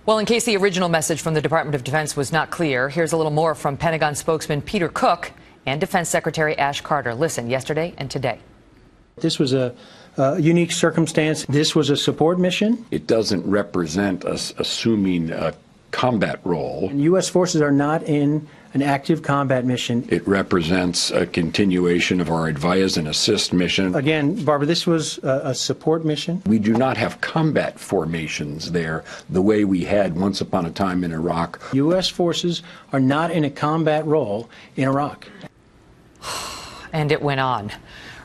Well, in case the original message from the Department of Defense was not clear, here's a little more from Pentagon spokesman Peter Cook and Defense Secretary Ash Carter. Listen, yesterday and today. This was a unique circumstance. This was a support mission. It doesn't represent us assuming a combat role. And U.S. forces are not in an active combat mission. It represents a continuation of our advise and assist mission. Again, Barbara, this was a support mission. We do not have combat formations there the way we had once upon a time in Iraq. U.S. forces are not in a combat role in Iraq. And it went on.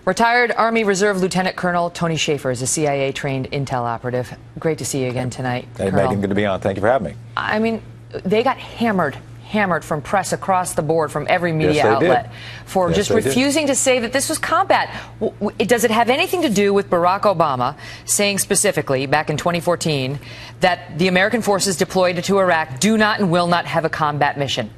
Retired Army Reserve Lieutenant Colonel Tony Shaffer is a CIA-trained intel operative. Great to see you again tonight, Hey, Colonel. Megyn, good to be on. Thank you for having me. I mean, they got hammered from press across the board, from every media outlet, for just refusing to say that this was combat. Does it have anything to do with Barack Obama saying specifically back in 2014 that the American forces deployed to Iraq do not and will not have a combat mission?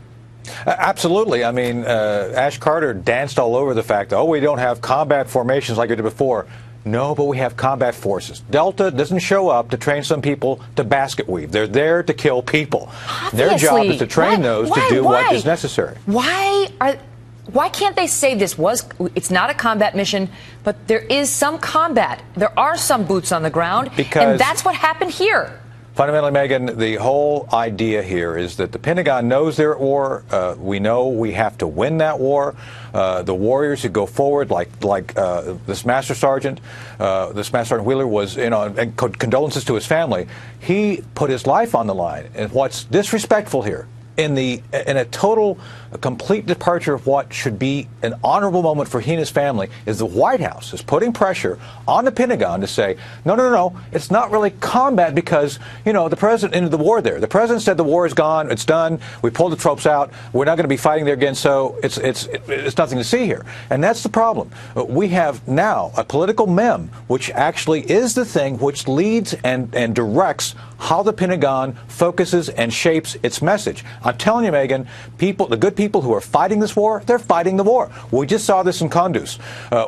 Absolutely. I mean, Ash Carter danced all over the fact, oh, we don't have combat formations like we did before. No, but we have combat forces. Delta doesn't show up to train some people to basket weave. They're there to kill people. Obviously. Their job is to train those to do what is necessary. Why can't they say it's not a combat mission, but there is some combat? There are some boots on the ground, and that's what happened here. Fundamentally, Megyn, the whole idea here is that the Pentagon knows they're at war. We know we have to win that war. The warriors who go forward, like this Master Sergeant Wheeler was, and condolences to his family. He put his life on the line. And what's disrespectful here, in a complete departure of what should be an honorable moment for he and his family, is the White House is putting pressure on the Pentagon to say, no, it's not really combat because, the president ended the war there. The president said the war is gone, it's done, we pulled the troops out, we're not going to be fighting there again, so it's nothing to see here. And that's the problem. We have now a political meme, which actually is the thing which leads and directs how the Pentagon focuses and shapes its message. I'm telling you, Megyn, the good people who are fighting this war, they're fighting the war. We just saw this in Kunduz,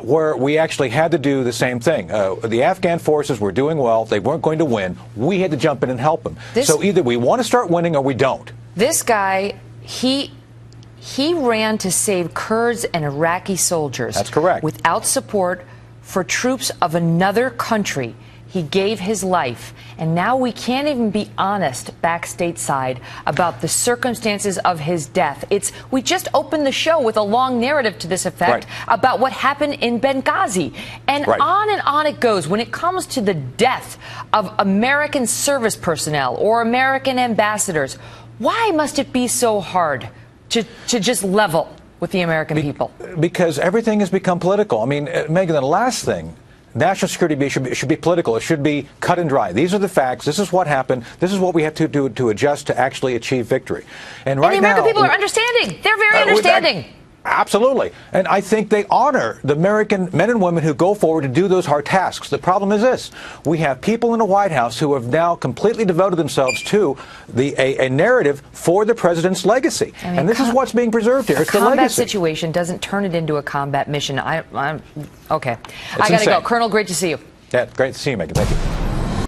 where we actually had to do the same thing. The Afghan forces were doing well. They weren't going to win. We had to jump in and help them. So either we want to start winning or we don't. This guy, he ran to save Kurds and Iraqi soldiers. That's correct. Without support for troops of another country. He gave his life, and now we can't even be honest back stateside about the circumstances of his death. We just opened the show with a long narrative to this effect about what happened in Benghazi, and on it goes. When it comes to the death of American service personnel or American ambassadors, why must it be so hard to just level with the American people? Because everything has become political. I mean, Megyn, the last thing. National security should be political. It should be cut and dry. These are the facts. This is what happened. This is what we have to do to adjust to actually achieve victory. And right the American people are understanding. They're very understanding. Absolutely. And I think they honor the American men and women who go forward to do those hard tasks. The problem is this. We have people in the White House who have now completely devoted themselves to a narrative for the president's legacy. I mean, and this is what's being preserved here. It's the legacy. A combat situation doesn't turn it into a combat mission. Okay. I got to go. Colonel, great to see you. Yeah, great to see you, Megyn. Thank you.